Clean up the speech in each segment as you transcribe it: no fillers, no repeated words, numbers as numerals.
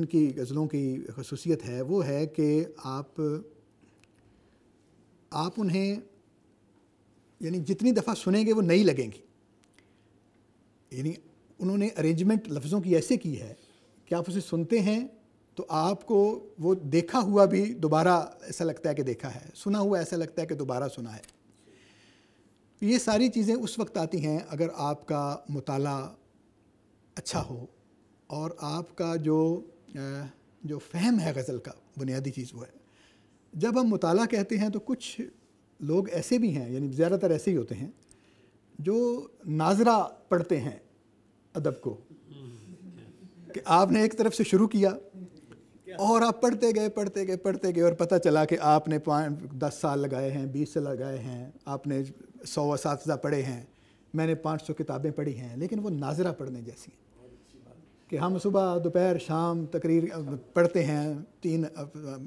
ان کی غزلوں کی خصوصیت ہے وہ ہے کہ آپ انہیں یعنی جتنی دفعہ سنیں گے وہ نئی لگیں گی. یعنی انہوں نے ارینجمنٹ لفظوں کی ایسے کی ہے کہ آپ اسے سنتے ہیں تو آپ کو وہ دیکھا ہوا بھی دوبارہ ایسا لگتا ہے کہ دیکھا ہے, سنا ہوا ایسا لگتا ہے کہ دوبارہ سنا ہے. یہ ساری چیزیں اس وقت آتی ہیں اگر آپ کا مطالعہ اچھا ہو اور آپ کا جو فہم ہے غزل کا بنیادی چیز وہ ہے. جب ہم مطالعہ کہتے ہیں تو کچھ لوگ ایسے بھی ہیں, یعنی زیادہ تر ایسے ہی ہوتے ہیں جو ناظرہ پڑھتے ہیں ادب کو, کہ آپ نے ایک طرف سے شروع کیا اور آپ پڑھتے گئے اور پتہ چلا کہ آپ نے 10 سال لگائے ہیں, 20 سال لگائے ہیں, آپ نے 100 اساتذہ پڑھے ہیں, میں نے 500 کتابیں پڑھی ہیں, لیکن وہ ناظرہ پڑھنے جیسی ہیں کہ ہم صبح دوپہر شام تقریر پڑھتے ہیں, 3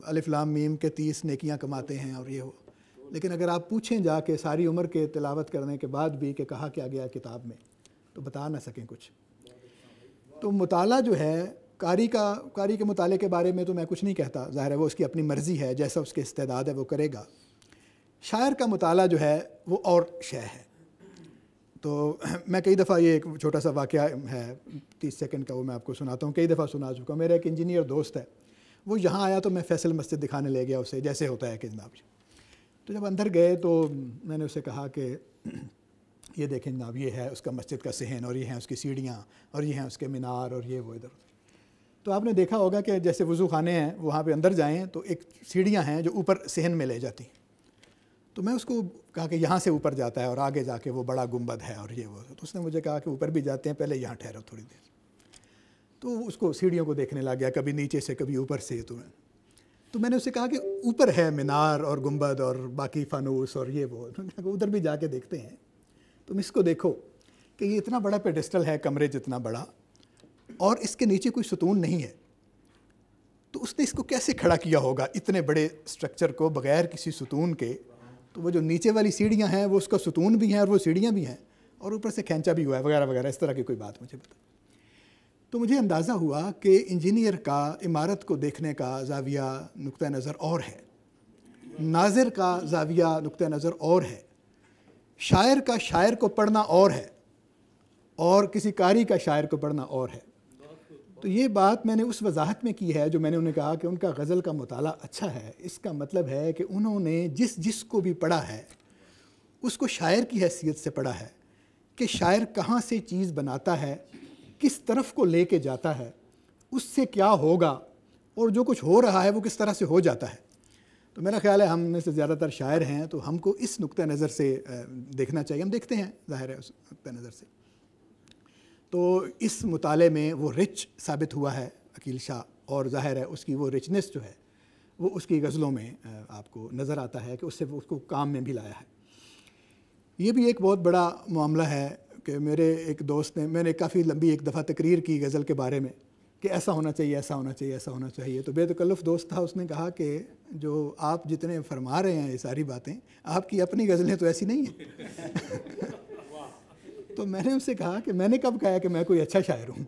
الف لام میم کے 30 نیکیاں کماتے ہیں اور یہ ہو. لیکن اگر آپ پوچھیں جا کے ساری عمر کے تلاوت کرنے کے بعد بھی کہ کہا کیا گیا کتاب میں, تو بتا نہ سکیں کچھ. تو مطالعہ جو ہے قاری کے مطالعے کے بارے میں تو میں کچھ نہیں کہتا, ظاہر ہے وہ اس کی اپنی مرضی ہے, جیسا اس کے استعداد ہے وہ کرے گا. شاعر کا مطالعہ جو ہے وہ اور شے ہے. تو میں کئی دفعہ, یہ ایک چھوٹا سا واقعہ ہے 30 سیکنڈ کا, وہ میں آپ کو سناتا ہوں. کئی دفعہ سنا چکا ہوں. میرا ایک انجینئر دوست ہے, وہ یہاں آیا تو میں فیصل مسجد دکھانے لے گیا اسے, جیسے ہوتا ہے کہ جناب. تو جب اندر گئے تو میں نے اسے کہا کہ یہ دیکھیں جناب, یہ ہے اس کا مسجد کا صحن, اور یہ ہیں اس کی سیڑھیاں, اور یہ ہیں اس کے مینار, اور یہ وہ ادھر. تو آپ نے دیکھا ہوگا کہ جیسے وضو خانے ہیں, وہاں پہ اندر جائیں تو ایک سیڑھیاں ہیں جو اوپر صحن میں لے جاتی ہیں. تو میں اس کو کہا کہ یہاں سے اوپر جاتا ہے اور آگے جا کے وہ بڑا گنبد ہے اور یہ وہ. تو اس نے مجھے کہا کہ اوپر بھی جاتے ہیں, پہلے یہاں ٹھہرو تھوڑی دیر. تو اس کو سیڑھیوں کو دیکھنے لگ گیا, کبھی نیچے سے کبھی اوپر سے. تو میں نے اسے کہا کہ اوپر ہے مینار اور گنبد اور باقی فانوس اور یہ وہ, ادھر بھی جا کے دیکھتے ہیں. تم اس کو دیکھو کہ یہ اتنا بڑا پیڈسٹل ہے, کمرے جتنا بڑا, اور اس کے نیچے کوئی ستون نہیں ہے. تو اس نے اس کو کیسے کھڑا کیا ہوگا اتنے بڑے سٹرکچر کو بغیر کسی ستون کے؟ تو وہ جو نیچے والی سیڑھیاں ہیں وہ اس کا ستون بھی ہیں اور وہ سیڑھیاں بھی ہیں, اور اوپر سے کھینچا بھی ہوا ہے وغیرہ وغیرہ, اس طرح کی کوئی بات مجھے بتا. تو مجھے اندازہ ہوا کہ انجینئر کا عمارت کو دیکھنے کا زاویہ نقطہ نظر اور ہے, ناظر کا زاویہ نقطہ نظر اور ہے, شاعر کا شاعر کو پڑھنا اور ہے, اور کسی قاری کا شاعر کو پڑھنا اور ہے. تو یہ بات میں نے اس وضاحت میں کی ہے جو میں نے انہیں کہا کہ ان کا غزل کا مطالعہ اچھا ہے. اس کا مطلب ہے کہ انہوں نے جس کو بھی پڑھا ہے اس کو شاعر کی حیثیت سے پڑھا ہے, کہ شاعر کہاں سے چیز بناتا ہے, کس طرف کو لے کے جاتا ہے, اس سے کیا ہوگا, اور جو کچھ ہو رہا ہے وہ کس طرح سے ہو جاتا ہے. تو میرا خیال ہے ہم میں سے زیادہ تر شاعر ہیں, تو ہم کو اس نقطہ نظر سے دیکھنا چاہیے. ہم دیکھتے ہیں ظاہر ہے اس نقطہ نظر سے. تو اس مطالعے میں وہ رچ ثابت ہوا ہے عقیل شاہ, اور ظاہر ہے اس کی وہ رچنس جو ہے وہ اس کی غزلوں میں آپ کو نظر آتا ہے کہ اس سے وہ اس کو کام میں بھی لایا ہے. یہ بھی ایک بہت بڑا معاملہ ہے کہ میرے ایک دوست نے, میں نے کافی لمبی ایک دفعہ تقریر کی غزل کے بارے میں کہ ایسا ہونا چاہیے, ایسا ہونا چاہیے, ایسا ہونا چاہیے. تو بے تکلف دوست تھا, اس نے کہا کہ جو آپ جتنے فرما رہے ہیں یہ ساری باتیں, آپ کی اپنی غزلیں تو ایسی نہیں ہیں. تو میں نے اس سے کہا کہ میں نے کب کہا کہ میں کوئی اچھا شاعر ہوں.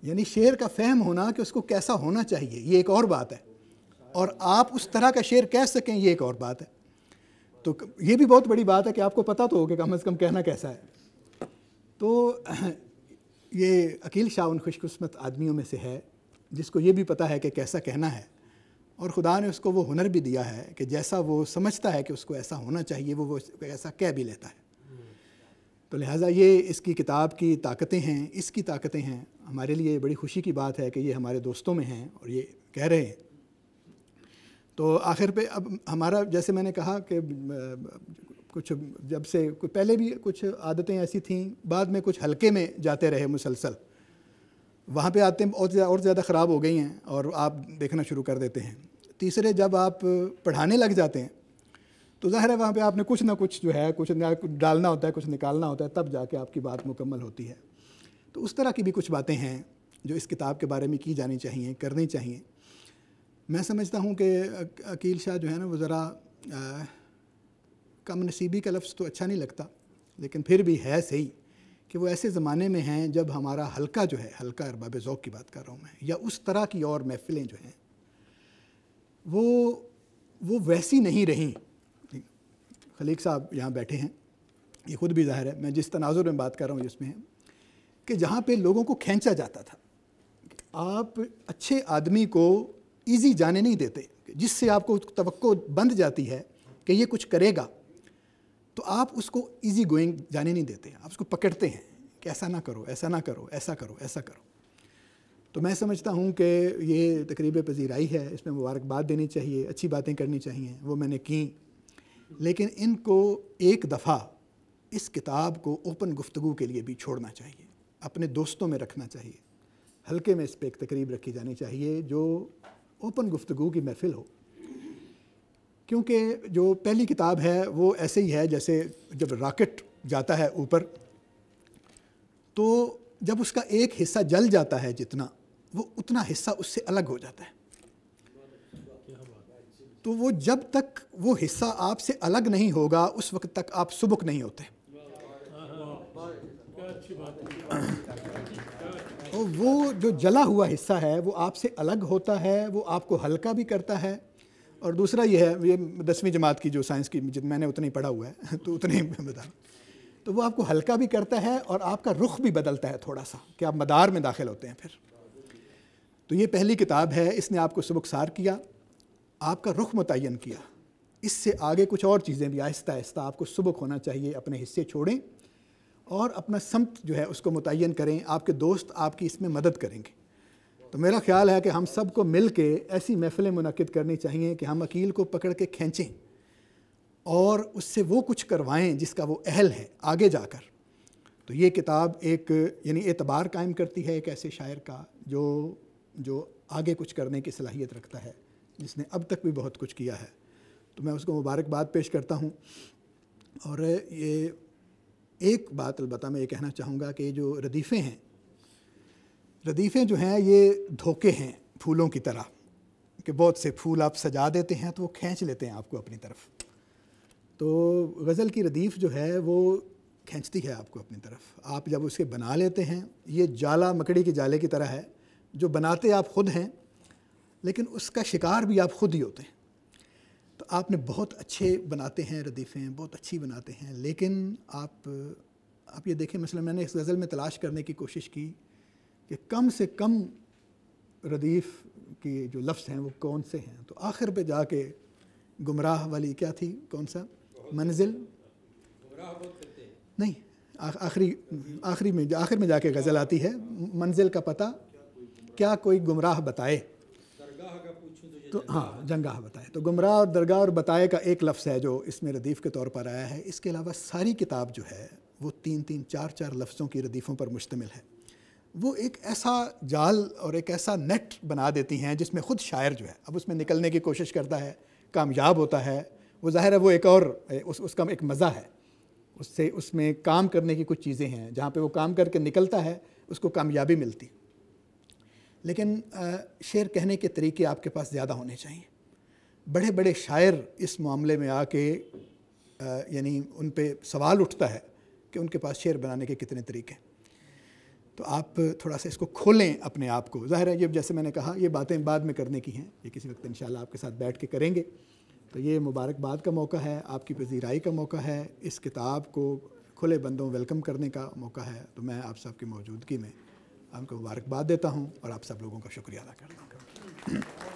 یعنی شعر کا فہم ہونا کہ اس کو کیسا ہونا چاہیے یہ ایک اور بات ہے, اور آپ اس طرح کا شعر کہہ سکیں یہ ایک اور بات ہے. تو یہ بھی بہت بڑی بات ہے کہ آپ کو پتہ تو ہو کہ کم از کم کہنا کیسا ہے. تو یہ عقیل شاہ ان خوش قسمت آدمیوں میں سے ہے جس کو یہ بھی پتہ ہے کہ کیسا کہنا ہے, اور خدا نے اس کو وہ ہنر بھی دیا ہے کہ جیسا وہ سمجھتا ہے کہ اس کو ایسا ہونا چاہیے وہ ایسا کہہ بھی لیتا ہے. تو لہٰذا یہ اس کی کتاب کی طاقتیں ہیں, اس کی طاقتیں ہیں. ہمارے لیے بڑی خوشی کی بات ہے کہ یہ ہمارے دوستوں میں ہیں اور یہ کہہ رہے ہیں. تو آخر پہ اب ہمارا, جیسے میں نے کہا کہ کچھ جب سے پہلے بھی کچھ عادتیں ایسی تھیں, بعد میں کچھ ہلکے میں جاتے رہے مسلسل, وہاں پہ آتے اور زیادہ خراب ہو گئی ہیں اور آپ دیکھنا شروع کر دیتے ہیں. تیسرے جب آپ پڑھانے لگ جاتے ہیں تو ظاہر ہے وہاں پہ آپ نے کچھ نہ کچھ جو ہے کچھ ڈالنا ہوتا ہے, کچھ نکالنا ہوتا ہے, تب جا کے آپ کی بات مکمل ہوتی ہے. تو اس طرح کی بھی کچھ باتیں ہیں جو اس کتاب کے بارے میں کی جانی چاہیے, کرنی چاہیے. میں سمجھتا ہوں کہ عقیل شاہ جو ہے نا وہ ذرا کم نصیبی کا لفظ تو اچھا نہیں لگتا, لیکن پھر بھی ہے صحیح کہ وہ ایسے زمانے میں ہیں جب ہمارا حلقہ جو ہے، حلقہ ارباب ذوق کی بات کر رہا ہوں میں، یا اس طرح کی اور محفلیں جو ہیں وہ ویسی نہیں رہیں. خلیق صاحب یہاں بیٹھے ہیں، یہ خود بھی ظاہر ہے، میں جس تناظر میں بات کر رہا ہوں جس میں ہے کہ جہاں پہ لوگوں کو کھینچا جاتا تھا. آپ اچھے آدمی کو ایزی جانے نہیں دیتے، جس سے آپ کو توقع بند جاتی ہے کہ یہ کچھ کرے گا تو آپ اس کو ایزی گوئنگ جانے نہیں دیتے، آپ اس کو پکڑتے ہیں کہ ایسا نہ کرو، ایسا نہ کرو، ایسا کرو، ایسا کرو. تو میں سمجھتا ہوں کہ یہ تقریب پذیرائی ہے، اس میں مبارکباد دینی چاہیے، اچھی باتیں کرنی چاہیے، وہ میں نے کیں. لیکن ان کو ایک دفعہ اس کتاب کو اوپن گفتگو کے لیے بھی چھوڑنا چاہیے، اپنے دوستوں میں رکھنا چاہیے، حلقے میں اس پہ ایک تقریب رکھی جانی چاہیے جو اوپن گفتگو کی محفل ہو. کیونکہ جو پہلی کتاب ہے وہ ایسے ہی ہے جیسے جب راکٹ جاتا ہے اوپر تو جب اس کا ایک حصہ جل جاتا ہے جتنا، وہ اتنا حصہ اس سے الگ ہو جاتا ہے. تو وہ جب تک وہ حصہ آپ سے الگ نہیں ہوگا اس وقت تک آپ سبک نہیں ہوتے. اور وہ جو جلا ہوا حصہ ہے وہ آپ سے الگ ہوتا ہے، وہ آپ کو ہلکا بھی کرتا ہے. اور دوسرا یہ ہے، یہ 10ویں جماعت کی جو سائنس کی میں نے اتنا ہی پڑھا ہوا ہے تو اتنے ہی بتا، تو وہ آپ کو ہلکا بھی کرتا ہے اور آپ کا رخ بھی بدلتا ہے تھوڑا سا کہ آپ مدار میں داخل ہوتے ہیں پھر. تو یہ پہلی کتاب ہے، اس نے آپ کو سبکسار کیا، آپ کا رخ متعین کیا. اس سے آگے کچھ اور چیزیں بھی آہستہ آہستہ آپ کو سبک ہونا چاہیے، اپنے حصے چھوڑیں اور اپنا سمت جو ہے اس کو متعین کریں. آپ کے دوست آپ کی اس میں مدد کریں گے. تو میرا خیال ہے کہ ہم سب کو مل کے ایسی محفلیں منعقد کرنی چاہیے کہ ہم عقیل کو پکڑ کے کھینچیں اور اس سے وہ کچھ کروائیں جس کا وہ اہل ہے آگے جا کر. تو یہ کتاب ایک یعنی اعتبار قائم کرتی ہے ایک ایسے شاعر کا جو آگے کچھ کرنے کی صلاحیت رکھتا ہے، جس نے اب تک بھی بہت کچھ کیا ہے. تو میں اس کو مبارکباد پیش کرتا ہوں. اور یہ ایک بات البتہ میں یہ کہنا چاہوں گا کہ یہ جو ردیفیں ہیں، ردیفیں جو ہیں یہ دھوکے ہیں پھولوں کی طرح، کہ بہت سے پھول آپ سجا دیتے ہیں تو وہ کھینچ لیتے ہیں آپ کو اپنی طرف. تو غزل کی ردیف جو ہے وہ کھینچتی ہے آپ کو اپنی طرف. آپ جب اسے بنا لیتے ہیں، یہ جالا مکڑی کے جالے کی طرح ہے، جو بناتے آپ خود ہیں لیکن اس کا شکار بھی آپ خود ہی ہوتے ہیں. تو آپ نے بہت اچھے بناتے ہیں ردیفیں، بہت اچھی بناتے ہیں، لیکن آپ یہ دیکھیں، مثلا میں نے اس غزل میں تلاش کرنے کی کوشش کی کہ کم سے کم ردیف کی جو لفظ ہیں وہ کون سے ہیں. تو آخر پہ جا کے گمراہ والی کیا تھی، کون سا منزل نہیں، آخر میں جا کے غزل آتی ہے، منزل کا پتہ کیا کوئی گمراہ بتائے. تو ہاں، جنگاہ بتائے. تو گمراہ اور درگاہ اور بتائے کا ایک لفظ ہے جو اس میں ردیف کے طور پر آیا ہے. اس کے علاوہ ساری کتاب جو ہے وہ 3-3 4-4 لفظوں کی ردیفوں پر مشتمل ہے. وہ ایک ایسا جال اور ایک ایسا نیٹ بنا دیتی ہیں جس میں خود شاعر جو ہے اب اس میں نکلنے کی کوشش کرتا ہے، کامیاب ہوتا ہے. وہ ظاہر ہے وہ ایک اور اس کا ایک مزہ ہے، اس میں کام کرنے کی کچھ چیزیں ہیں، جہاں پہ وہ کام کر کے نکلتا ہے اس کو کامیابی ملتی. لیکن شعر کہنے کے طریقے آپ کے پاس زیادہ ہونے چاہیے. بڑے بڑے شاعر اس معاملے میں آ کے یعنی ان پہ سوال اٹھتا ہے کہ ان کے پاس شعر بنانے کے کتنے طریقے. تو آپ تھوڑا سا اس کو کھولیں اپنے آپ کو. ظاہر ہے یہ جیسے میں نے کہا یہ باتیں بعد میں کرنے کی ہیں، یہ کسی وقت انشاءاللہ آپ کے ساتھ بیٹھ کے کریں گے. تو یہ مبارکباد کا موقع ہے، آپ کی پذیرائی کا موقع ہے، اس کتاب کو کھلے بندوں ویلکم کرنے کا موقع ہے. تو میں آپ سب کی موجودگی میں آپ کو مبارکباد دیتا ہوں اور آپ سب لوگوں کا شکریہ ادا کرتا ہوں.